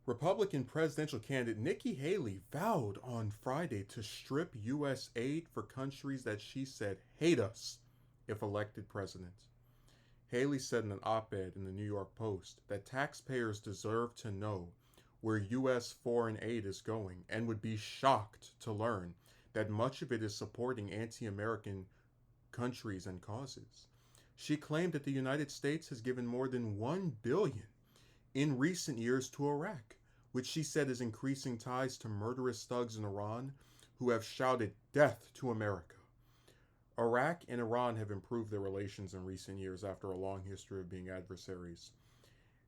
Republican presidential candidate Nikki Haley vowed on Friday to strip U.S. aid for countries that she said hate us if elected president. Haley said in an op ed in the New York Post that taxpayers deserve to know where U.S. foreign aid is going and would be shocked to learn that much of it is supporting anti American countries and causes. She claimed that the United States has given more than $1 billion in recent years to Iraq, which she said is increasing ties to murderous thugs in Iran who have shouted death to America. Iraq and Iran have improved their relations in recent years after a long history of being adversaries.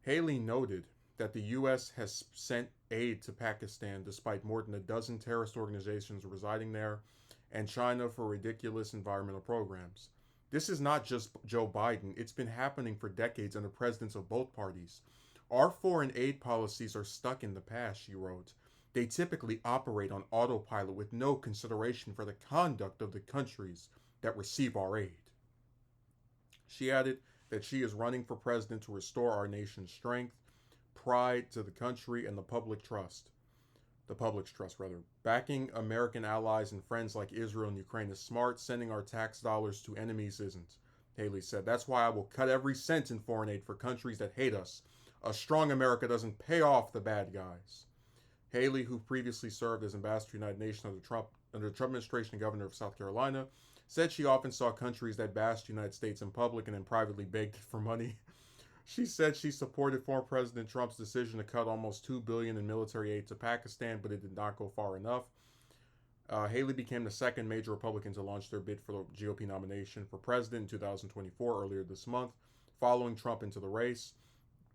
Haley noted that the U.S. has sent aid to Pakistan despite more than a dozen terrorist organizations residing there, and China for ridiculous environmental programs. This is not just Joe Biden, it's been happening for decades under presidents of both parties. Our foreign aid policies are stuck in the past, she wrote. They typically operate on autopilot with no consideration for the conduct of the countries that receive our aid. She added that she is running for president to restore our nation's strength, pride to the country, and the public's trust. Backing American allies and friends like Israel and Ukraine is smart. Sending our tax dollars to enemies isn't. Haley said, that's why I will cut every cent in foreign aid for countries that hate us. A strong America doesn't pay off the bad guys. Haley, who previously served as ambassador to the United Nations under the Trump administration and governor of South Carolina, said she often saw countries that bashed the United States in public and then privately begged for money. She said she supported former President Trump's decision to cut almost $2 billion in military aid to Pakistan, but it did not go far enough. Haley became the second major Republican to launch their bid for the GOP nomination for president in 2024 earlier this month, following Trump into the race.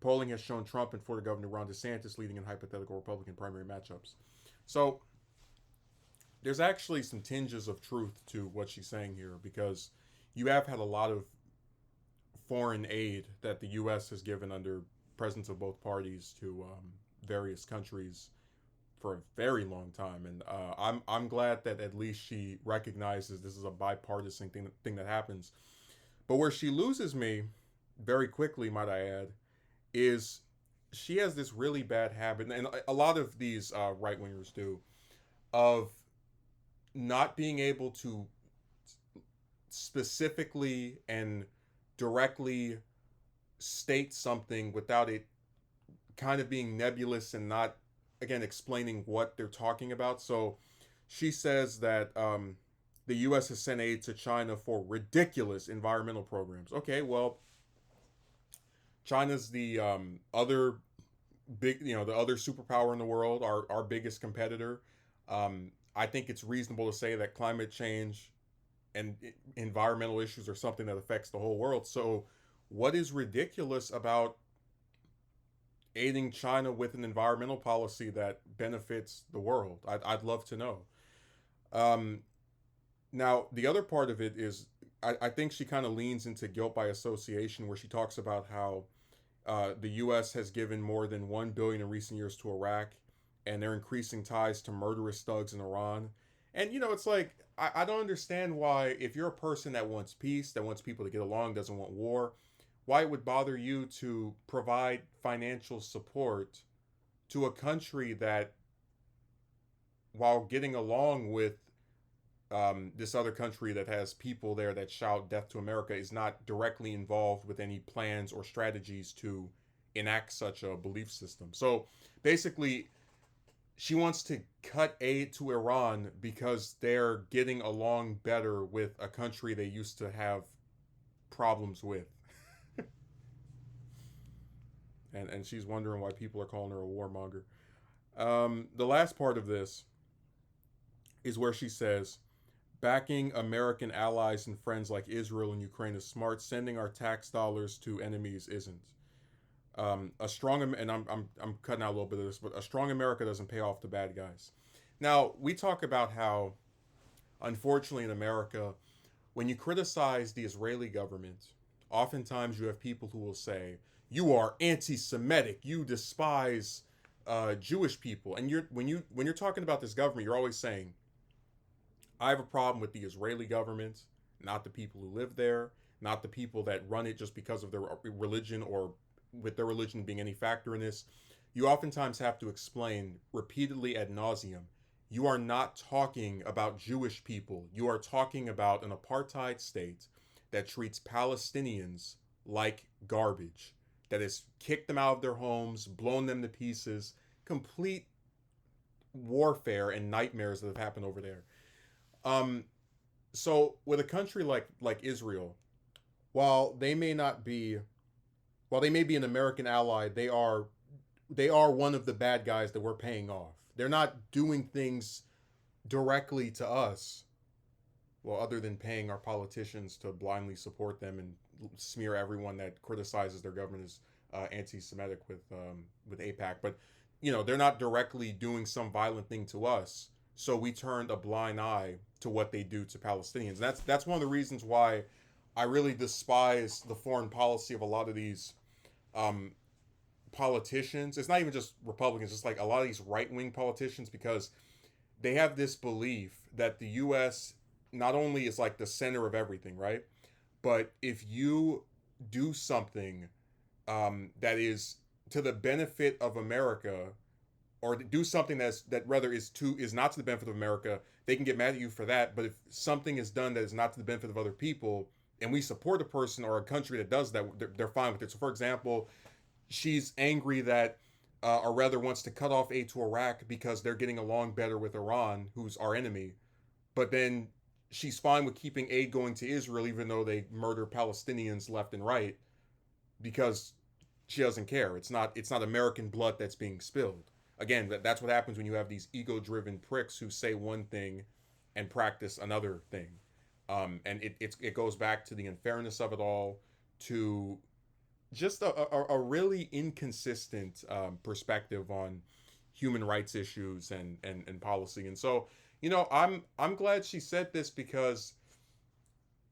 Polling has shown Trump and Florida Governor Ron DeSantis leading in hypothetical Republican primary matchups. So there's actually some tinges of truth to what she's saying here, because you have had a lot of foreign aid that the U.S. has given under presidents of both parties to various countries for a very long time, and I'm glad that at least she recognizes this is a bipartisan thing that happens. But where she loses me very quickly, might I add, is she has this really bad habit, and a lot of these right wingers do, of not being able to specifically and directly state something without it kind of being nebulous and not, again, explaining what they're talking about. So she says that the U.S. has sent aid to China for ridiculous environmental programs. Okay, well, China's the other big, the other superpower in the world, our biggest competitor. I think it's reasonable to say that climate change and environmental issues are something that affects the whole world. So what is ridiculous about aiding China with an environmental policy that benefits the world? I'd love to know. Now, the other part of it is I think she kind of leans into guilt by association, where she talks about how the U.S. has given more than $1 billion in recent years to Iraq, and they're increasing ties to murderous thugs in Iran. And, it's like, I don't understand why, if you're a person that wants peace, that wants people to get along, doesn't want war, why it would bother you to provide financial support to a country that, while getting along with this other country that has people there that shout death to America, is not directly involved with any plans or strategies to enact such a belief system. So basically, she wants to cut aid to Iran because they're getting along better with a country they used to have problems with. and she's wondering why people are calling her a warmonger. The last part of this is where she says, backing American allies and friends like Israel and Ukraine is smart. Sending our tax dollars to enemies isn't. A strong, and I'm cutting out a little bit of this, but a strong America doesn't pay off the bad guys. Now, we talk about how, unfortunately, in America, when you criticize the Israeli government, oftentimes you have people who will say, you are anti-Semitic, you despise Jewish people. And when you're talking about this government, you're always saying, I have a problem with the Israeli government, not the people who live there, not the people that run it just because of their religion, or with their religion being any factor in this. you oftentimes have to explain repeatedly ad nauseum. You are not talking about Jewish people. You are talking about an apartheid state that treats Palestinians like garbage, that has kicked them out of their homes, blown them to pieces, complete warfare and nightmares that have happened over there. Um, so with a country like Israel, while they may not be, while they may be an American ally, they are one of the bad guys that we're paying off. They're not doing things directly to us, well, other than paying our politicians to blindly support them and smear everyone that criticizes their government as anti-Semitic with APAC. But they're not directly doing some violent thing to us, so we turned a blind eye to what they do to Palestinians. That's one of the reasons why I really despise the foreign policy of a lot of these um, politicians. It's not even just Republicans; it's like a lot of these right-wing politicians, because they have this belief that the U.S. not only is like the center of everything, right? But if you do something that is to the benefit of America, or do something that rather is not to the benefit of America, they can get mad at you for that. But if something is done that is not to the benefit of other people, and we support a person or a country that does that, they're fine with it. So, for example, she's angry that, or rather wants to cut off aid to Iraq because they're getting along better with Iran, who's our enemy. But then she's fine with keeping aid going to Israel, even though they murder Palestinians left and right, because she doesn't care. It's not American blood that's being spilled. Again, that's what happens when you have these ego-driven pricks who say one thing and practice another thing. And it goes back to the unfairness of it all, to just a really inconsistent perspective on human rights issues and policy. And so, I'm glad she said this, because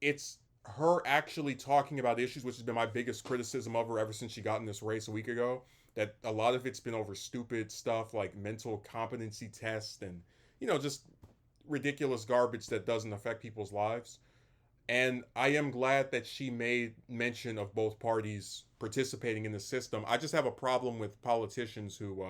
it's her actually talking about issues, which has been my biggest criticism of her ever since she got in this race a week ago. That a lot of it's been over stupid stuff like mental competency tests and just ridiculous garbage that doesn't affect people's lives. And I am glad that she made mention of both parties participating in the system. I just have a problem with politicians who,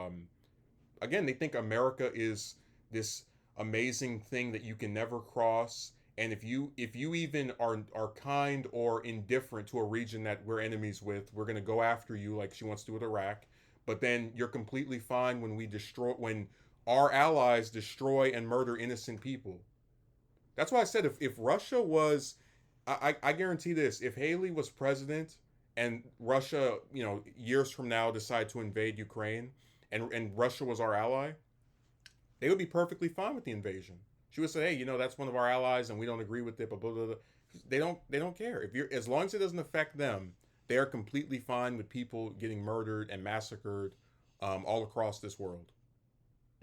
again, they think America is this amazing thing that you can never cross. And if you even are kind or indifferent to a region that we're enemies with, we're gonna go after you, like she wants to do with Iraq. But then you're completely fine when our allies destroy and murder innocent people. That's why I said, if Russia was, I guarantee this, if Haley was president and Russia, years from now decide to invade Ukraine, and Russia was our ally, they would be perfectly fine with the invasion. She would say, hey, that's one of our allies and we don't agree with it, but blah, blah, blah. They don't care. If you're As long as it doesn't affect them, they are completely fine with people getting murdered and massacred all across this world.